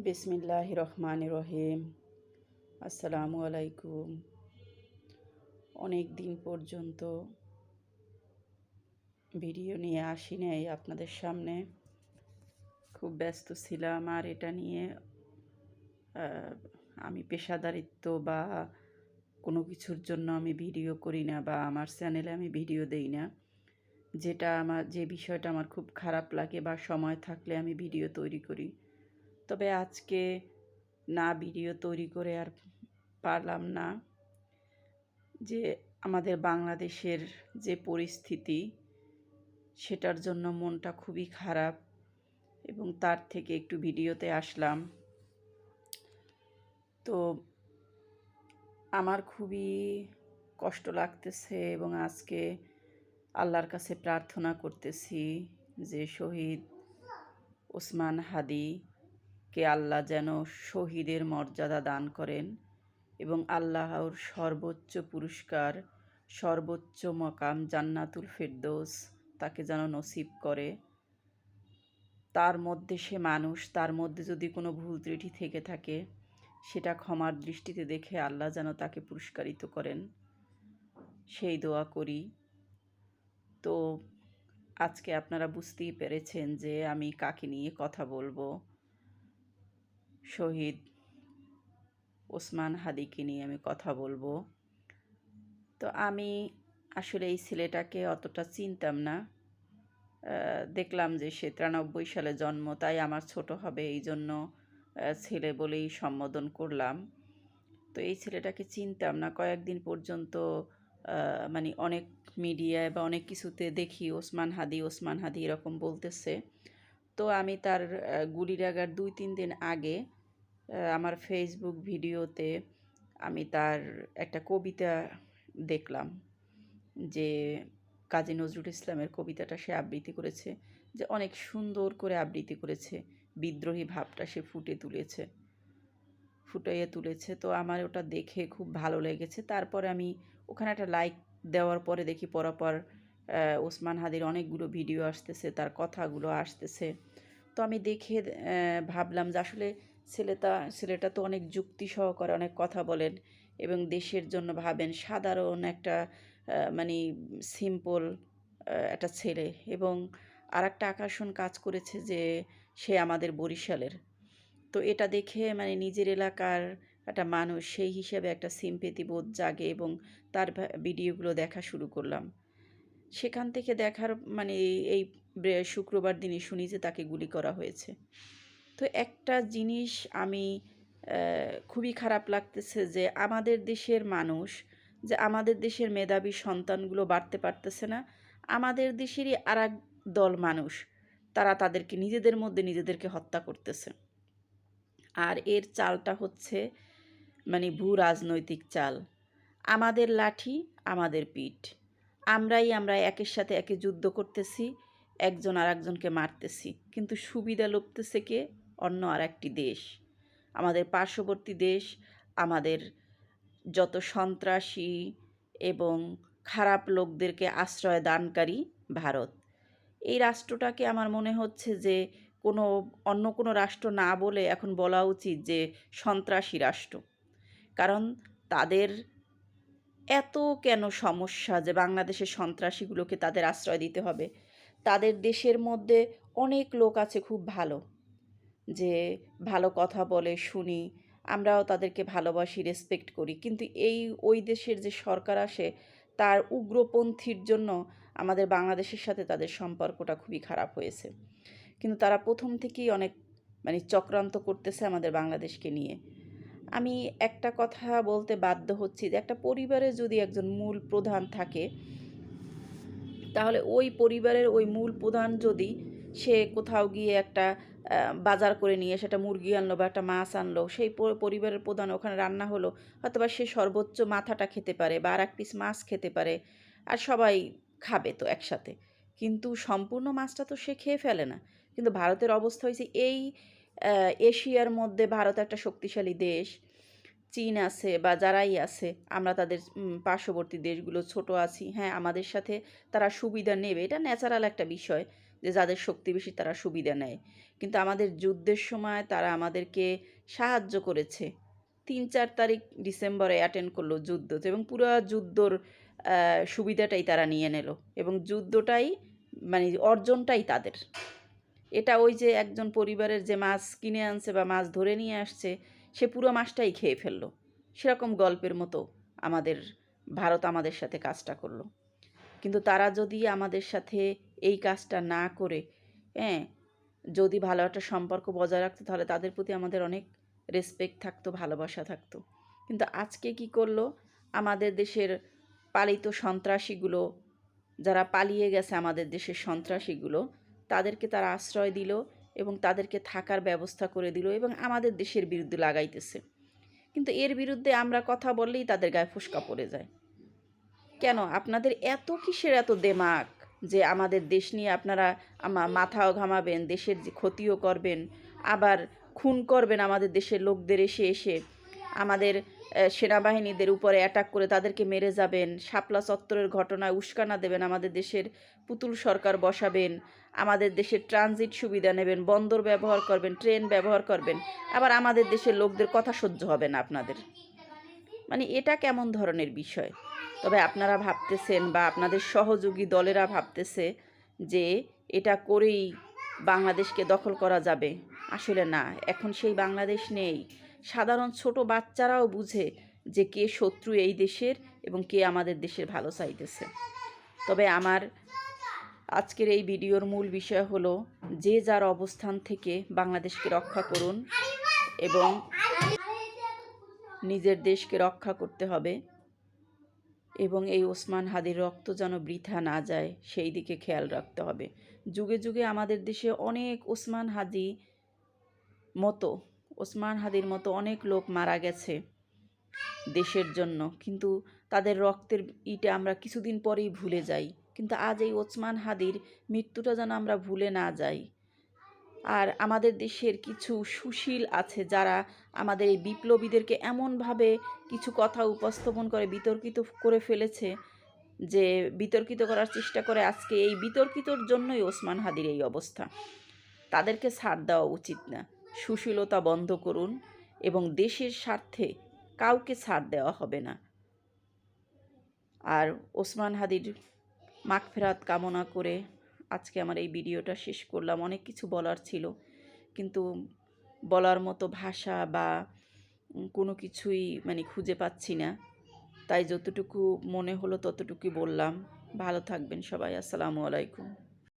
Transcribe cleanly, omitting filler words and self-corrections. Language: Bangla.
বিসমিল্লাহ রহমান রহিম। আসসালামু আলাইকুম। অনেক দিন পর্যন্ত ভিডিও নিয়ে আসি নাই আপনাদের সামনে, খুব ব্যস্ত ছিলাম। আর এটা নিয়ে আমি পেশাদারিত্ব বা কোনো কিছুর জন্য আমি ভিডিও করি না, বা আমার চ্যানেলে আমি ভিডিও দেই না। যে বিষয়টা আমার খুব খারাপ লাগে বা সময় থাকলে আমি ভিডিও তৈরি করি। তবে আজকে না ভিডিও তৈরি করে আর পারলাম না। যে আমাদের বাংলাদেশের যে পরিস্থিতি, সেটার জন্য মনটা খুবই খারাপ, এবং তার থেকে একটু ভিডিওতে আসলাম। তো আমার খুবই কষ্ট লাগতেছে, এবং আজকে আল্লাহর কাছে প্রার্থনা করতেছি যে শহীদ ওসমান হাদিকে আল্লাহ যেন শহীদের মর্যাদা দান করেন, এবং আল্লাহর সর্বোচ্চ পুরস্কার, সর্বোচ্চ মকাম জান্নাতুল ফেরদৌস তাকে যেন নসিব করে। তার মধ্যে সে মানুষ, তার মধ্যে যদি কোনো ভুল ত্রুটি থেকে থাকে, সেটা ক্ষমার দৃষ্টিতে দেখে আল্লাহ যেন তাকে পুরস্কারিত করেন, সেই দোয়া করি। তো আজকে আপনারা বুঝতেই পেরেছেন যে আমি কাকে নিয়ে কথা বলবো। শহীদ ওসমান হাদিকে নিয়ে আমি কথা বলবো। তো আমি আসলে এই ছেলেটাকে অতটা চিনতাম না। দেখলাম যে সে 93 সালে জন্ম, তাই আমার ছোট হবে, এই জন্য ছেলে বলেই সম্বোধন করলাম। তো এই ছেলেটাকে চিনতাম না। কয়েকদিন পর্যন্ত মানে অনেক মিডিয়ায় বা অনেক কিছুতে দেখি ওসমান হাদি এরকম বলতেছে। তো আমি তার গুলির আগার 2-3 দিন আগে আমার ফেসবুক ভিডিওতে আমি তার একটা কবিতা দেখলাম, যে কাজী নজরুল ইসলামের কবিতাটা সে আবৃত্তি করেছে, যে অনেক সুন্দর করে আবৃত্তি করেছে, বিদ্রোহী ভাবটা সে ফুটাইয়ে তুলেছে। তো আমার ওটা দেখে খুব ভালো লেগেছে। তারপরে আমি ওখানে একটা লাইক দেওয়ার পরে দেখি পরপর ওসমান হাদির অনেকগুলো ভিডিও আসতেছে, তার কথাগুলো আসতেছে। তো আমি দেখে ভাবলাম যে আসলে ছেলেটা তো অনেক যুক্তি সহকারে অনেক কথা বলেন, এবং দেশের জন্য ভাবেন। সাধারণ একটা মানে সিম্পল একটা ছেলে। এবং আর একটা আকর্ষণ কাজ করেছে যে সে আমাদের বরিশালের। তো এটা দেখে মানে নিজের এলাকার একটা মানুষ সেই হিসেবে একটা সিম্পেথি বোধ জাগে, এবং তার ভিডিওগুলো দেখা শুরু করলাম। সেখান থেকে দেখার মানে এই শুক্রবার দিনই শুনি যে তাকে গুলি করা হয়েছে। তো একটা জিনিস আমি খুবই খারাপ লাগতেছে, যে আমাদের দেশের মানুষ, যে আমাদের দেশের মেধাবী সন্তানগুলো বাড়তে পারতেছে না। আমাদের দেশেরই আর এক দল মানুষ, তারা তাদেরকে নিজেদের মধ্যে নিজেদেরকে হত্যা করতেছে। আর এর চালটা হচ্ছে মানে ভূ রাজনৈতিক চাল। আমাদের লাঠি, আমাদের পিঠ। আমরা একের সাথে একে যুদ্ধ করতেছি, একজন আর একজনকে মারতেছি, কিন্তু সুবিধা লুটতেছে কে? অন্য আর একটি দেশ, আমাদের পার্শ্ববর্তী দেশ, আমাদের যত সন্ত্রাসী এবং খারাপ লোকদেরকে আশ্রয় দানকারী ভারত। এই রাষ্ট্রটাকে আমার মনে হচ্ছে যে অন্য কোনো রাষ্ট্র না বলে এখন বলা উচিত যে সন্ত্রাসী রাষ্ট্র। কারণ তাদের এত কেন সমস্যা যে বাংলাদেশের সন্ত্রাসীগুলোকে তাদের আশ্রয় দিতে হবে? তাদের দেশের মধ্যে অনেক লোক আছে খুব ভালো, যে ভালো কথা বলে, শুনি, আমরাও তাদেরকে ভালোবাসি, রেসপেক্ট করি। কিন্তু ওই দেশের যে সরকার আসে, তার উগ্রপন্থীর জন্য আমাদের বাংলাদেশের সাথে তাদের সম্পর্কটা খুবই খারাপ হয়েছে। কিন্তু তারা প্রথম থেকেই অনেক মানে চক্রান্ত করতেছে আমাদের বাংলাদেশকে নিয়ে। আমি একটা কথা বলতে বাধ্য হচ্ছি, যে একটা পরিবারে যদি একজন মূল প্রধান থাকে, তাহলে ওই পরিবারের ওই মূল প্রধান যদি সে কোথাও গিয়ে একটা বাজার করে নিয়ে সেটা মুরগি আনলো বা একটা মাছ আনলো, সেই পরিবারের প্রধান ওখানে রান্না হলো, হয়তোবা সে সর্বোচ্চ মাথাটা খেতে পারে বা আর এক পিস মাছ খেতে পারে, আর সবাই খাবে তো একসাথে। কিন্তু সম্পূর্ণ মাছটা তো সে খেয়ে ফেলে না। কিন্তু ভারতের অবস্থা হয়েছে এই, এশিয়ার মধ্যে ভারত একটা শক্তিশালী দেশ। চীন আছে বা যারাই আছে, আমরা তাদের পার্শ্ববর্তী দেশগুলো ছোট আছি, হ্যাঁ আমাদের সাথে তারা সুবিধা নেবে, এটা ন্যাচারাল একটা বিষয়। যে যাদের শক্তি বেশি তারা সুবিধা নেয়। কিন্তু আমাদের যুদ্ধের সময় তারা আমাদেরকে সাহায্য করেছে। ৩-৪ তারিখ ডিসেম্বরে অ্যাটেন্ড করলো যুদ্ধ এবং পুরা যুদ্ধর সুবিধাটাই তারা নিয়ে নিল এবং যুদ্ধটাই মানে অর্জনটাই তাদের। এটা ওই যে একজন পরিবারের যে মাছ কিনে আনছে বা মাছ ধরে নিয়ে আসছে, সে পুরো মাছটাই খেয়ে ফেললো। সেরকম গল্পের মতো আমাদের ভারত আমাদের সাথে কাজটা করলো। কিন্তু তারা যদি আমাদের সাথে এই কাজটা না করে, হ্যাঁ, যদি ভালো একটা সম্পর্ক বজায় রাখতো তাহলে তাদের প্রতি আমাদের অনেক রেসপেক্ট থাকতো, ভালোবাসা থাকতো। কিন্তু আজকে কি করলো, আমাদের দেশের পালিত সন্ত্রাসীগুলো, যারা পালিয়ে গেছে আমাদের দেশের সন্ত্রাসীগুলো, তাদেরকে তারা আশ্রয় দিল এবং তাদেরকে থাকার ব্যবস্থা করে দিল এবং আমাদের দেশের বিরুদ্ধে লাগাইতেছে। কিন্তু এর বিরুদ্ধে আমরা কথা বললেই তাদের গায়ে ফোস্কা পড়ে যায়। কেন আপনাদের এত কিসের এত দেমাক যে আমাদের দেশ নিয়ে আপনারা মাথাও ঘামাবেন, দেশের যে ক্ষতিও করবেন, আবার খুন করবেন আমাদের দেশের লোকদের এসে এসে আমাদের সেনাবাহিনীদের উপরে অ্যাটাক করে তাদেরকে মেরে যাবেন, শাপলা চত্বরের ঘটনায় উস্কানা দেবেন, আমাদের দেশের পুতুল সরকার বসাবেন, আমাদের দেশের ট্রানজিট সুবিধা নেবেন, বন্দর ব্যবহার করবেন, ট্রেন ব্যবহার করবেন, আবার আমাদের দেশের লোকদের কথা সহ্য হবে না আপনাদের। মানে এটা কেমন ধরনের বিষয়? তবে আপনারা ভাবতেছেন বা আপনাদের সহযোগী দলেরা ভাবতেছে যে এটা করেই বাংলাদেশকে দখল করা যাবে। আসলে না, এখন সেই বাংলাদেশ নেই। সাধারণ ছোট বাচ্চারাও বুঝে যে কে শত্রু এই দেশের এবং কে আমাদের দেশের ভালো চাইতেছে। তবে আমার আজকের এই ভিডিওর মূল বিষয় হলো, যে যার অবস্থান থেকে বাংলাদেশকে রক্ষা করুন এবং নিজের দেশকে রক্ষা করতে হবে এবং এই ওসমান হাদির রক্ত যেন বৃথা না যায় সেই দিকে খেয়াল রাখতে হবে। যুগে যুগে আমাদের দেশে অনেক ওসমান হাদির মতো অনেক লোক মারা গেছে দেশের জন্য, কিন্তু তাদের রক্তের ইটা আমরা কিছুদিন পরেই ভুলে যাই। কিন্তু আজ এই ওসমান হাদির মৃত্যুটা যেন আমরা ভুলে না যাই। আর আমাদের দেশের কিছু সুশীল আছে যারা আমাদের এই বিপ্লবীদেরকে এমনভাবে কিছু কথা উপস্থাপন করে বিতর্কিত করে ফেলেছে, যে বিতর্কিত করার চেষ্টা করে। আজকে এই বিতর্কিতর জন্যই ওসমান হাদির এই অবস্থা। তাদেরকে ছাড় দেওয়া উচিত না। সুশীলতা বন্ধ করুন এবং দেশের স্বার্থে কাউকে ছাড় দেওয়া হবে না। আর ওসমান হাদির মাগফিরাত কামনা করে আজকে আমার এই ভিডিওটা শেষ করলাম। অনেক কিছু বলার ছিল, কিন্তু বলার মতো ভাষা বা কোনো কিছুই মানে খুঁজে পাচ্ছি না। তাই যতটুকু মনে হলো ততটুকুই বললাম। ভালো থাকবেন সবাই। আসসালামু আলাইকুম।